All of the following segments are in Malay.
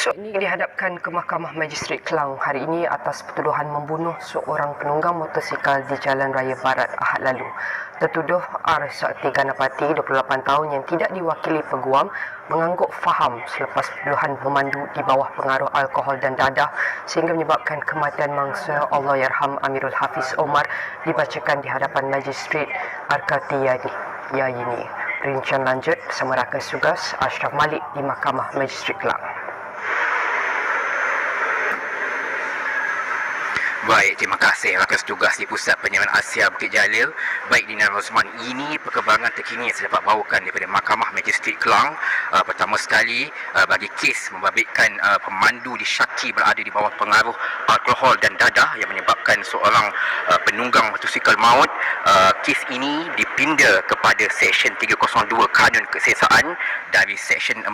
Ini dihadapkan ke Mahkamah Magistrate Kelang hari ini atas pertuduhan membunuh seorang penunggang motosikal di Jalan Raya Barat Ahad lalu. Tertuduh R. Sakti Ganapati, 28 tahun yang tidak diwakili peguam, mengangguk faham selepas pertuduhan memandu di bawah pengaruh alkohol dan dadah sehingga menyebabkan kematian mangsa Allahyarham Amirul Hafiz Omar dibacakan di hadapan Magistrate Arkatiyani. Perincian lanjut bersama rakan tugas Ashraf Malik di Mahkamah Magistrate Kelang. Baik, terima kasih rakan tugas di Pusat Penyiaran Asia Bukit Jalil. Baik, Dina Rosman, ini perkembangan terkini yang saya dapat bawakan daripada Mahkamah Magistrate Kelang. Pertama sekali, bagi kes membabitkan pemandu disyaki berada di bawah pengaruh alkohol dan dadah yang menyebabkan seorang penunggang motosikal maut. Kes ini dipinda kepada Seksyen 302 Kanun Kesesaan dari Seksyen 44-1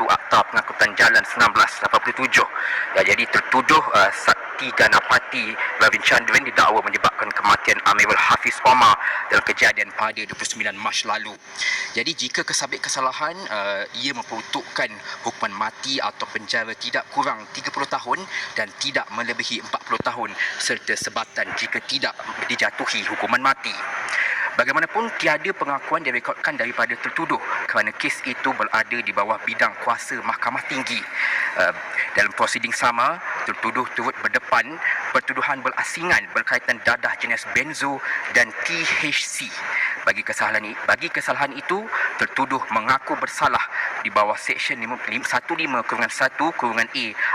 Akta Pengangkutan Jalan 1987. Jadi tertuduh Sakti Ganapati Ravin Chandran didakwa menyebabkan kematian Amirul Hafiz Omar dalam kejadian pada 29 Mac lalu. Jadi jika kesabit kesalahan, ia memperuntukkan hukuman mati atau penjara tidak kurang 30 tahun dan tidak melebihi 40 tahun serta sebatan jika tidak dijatuhi hukuman mati. Bagaimanapun, tiada pengakuan direkodkan daripada tertuduh kerana kes itu berada di bawah bidang kuasa Mahkamah Tinggi. Dalam prosiding sama, tertuduh turut berdepan pertuduhan berasingan berkaitan dadah jenis benzo dan THC. Bagi kesalahan itu, tertuduh mengaku bersalah di bawah Seksyen 15-1-A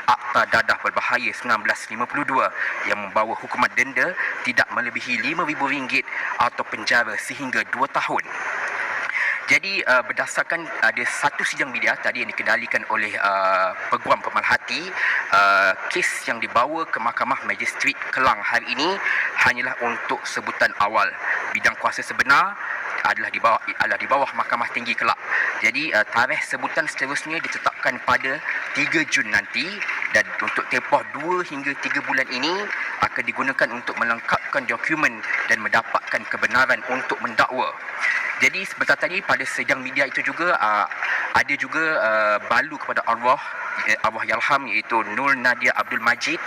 Akta Dadah Berbahaya 1952 yang membawa hukuman denda tidak melebihi RM5,000 atau penjara sehingga 2 tahun. Jadi berdasarkan ada satu sidang media tadi yang dikendalikan oleh Peguam Pemerhati, kes yang dibawa ke Mahkamah Magistrate Kelang hari ini hanyalah untuk sebutan awal. Bidang kuasa sebenar adalah di bawah Mahkamah Tinggi Kelak. Jadi tarikh sebutan seterusnya ditetapkan pada 3 Jun nanti dan untuk tempoh 2 hingga 3 bulan ini akan digunakan untuk melengkapkan dokumen dan mendapatkan kebenaran untuk mendakwa. Jadi sebentar tadi pada sidang media itu juga ada juga balu kepada Allahyarham iaitu Nur Nadia Abdul Majid.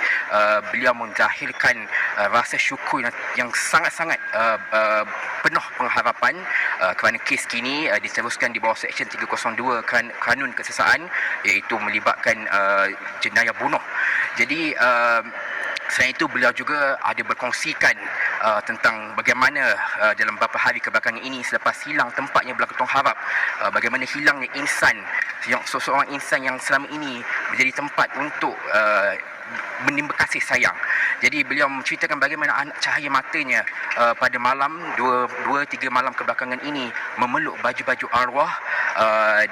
Beliau menzahirkan rasa syukur yang sangat-sangat penuh pengharapan kerana kes kini diteruskan di bawah Seksyen 302 Kanun Kesesaan iaitu melibatkan jenayah bunuh. Jadi selain itu beliau juga ada berkongsikan tentang bagaimana dalam beberapa hari kebelakangan ini selepas hilang tempatnya berlaku harap, bagaimana hilangnya insan, seseorang insan yang selama ini menjadi tempat untuk menimba kasih sayang. Jadi beliau menceritakan bagaimana anak cahaya matanya pada malam 2-3 malam kebelakangan ini memeluk baju-baju arwah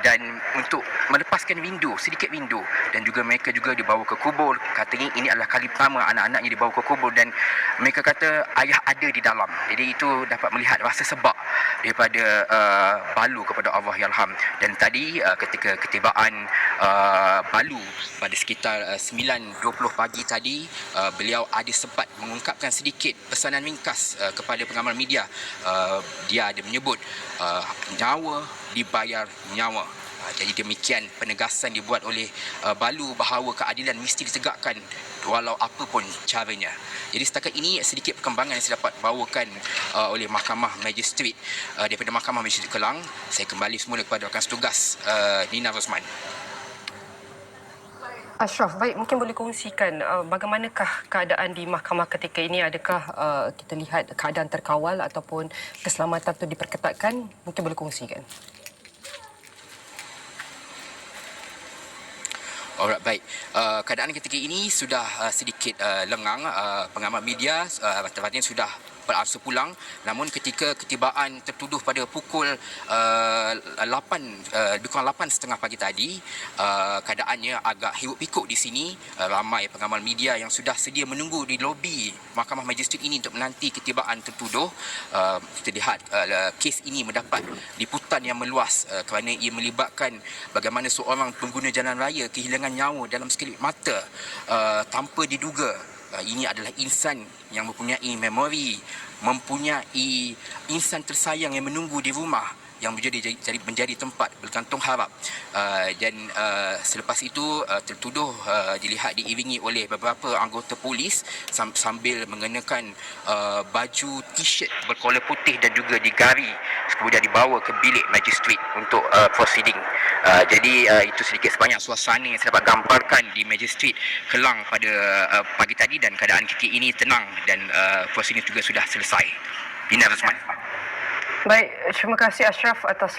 dan untuk melepaskan sedikit rindu, dan juga mereka juga dibawa ke kubur. Katanya ini adalah kali pertama anak-anaknya dibawa ke kubur dan mereka kata ayah ada di dalam. Jadi itu dapat melihat rasa sebab daripada balu kepada Allahyarham. Dan tadi ketika ketibaan balu pada sekitar 9.20 pagi tadi, beliau ada sempat mengungkapkan sedikit pesanan ringkas kepada pengamal media. Dia ada menyebut nyawa dibayar nyawa. Jadi demikian penegasan dibuat oleh balu bahawa keadilan mesti ditegakkan walau apapun caranya. Jadi setakat ini sedikit perkembangan yang saya dapat bawakan oleh Mahkamah Magistrate daripada Mahkamah Magistrate Kelang. Saya kembali semula kepada rakan setugas Dina Rosman. Ashraf, baik, mungkin boleh kongsikan bagaimanakah keadaan di mahkamah ketika ini? Adakah kita lihat keadaan terkawal ataupun keselamatan itu diperketatkan? Mungkin boleh kongsikan. Alright, baik. Keadaan ketika ini sudah sedikit lengang. Pengamal media rata-ratanya sudah beransur pulang. Namun ketika ketibaan tertuduh pada pukul 8.30 pagi tadi, keadaannya agak hiruk pikuk di sini. Ramai pengamal media yang sudah sedia menunggu di lobi Mahkamah Magistrate ini untuk menanti ketibaan tertuduh. Kita lihat kes ini mendapat liputan yang meluas kerana ia melibatkan bagaimana seorang pengguna jalan raya kehilangan nyawa dalam sekelip mata tanpa diduga. Ini adalah insan yang mempunyai memori, mempunyai insan tersayang yang menunggu di rumah yang menjadi tempat bergantung harap. Dan selepas itu tertuduh dilihat diiringi oleh beberapa anggota polis sambil mengenakan baju t-shirt berkolor putih dan juga digari, kemudian dibawa ke bilik magistrate untuk proceeding. Jadi itu sedikit sebanyak suasana yang saya dapat gambarkan di magistrate Kelang pada pagi tadi, dan keadaan ketika ini tenang dan proceeding juga sudah selesai. Bina Razman. Baik, terima kasih Ashraf atas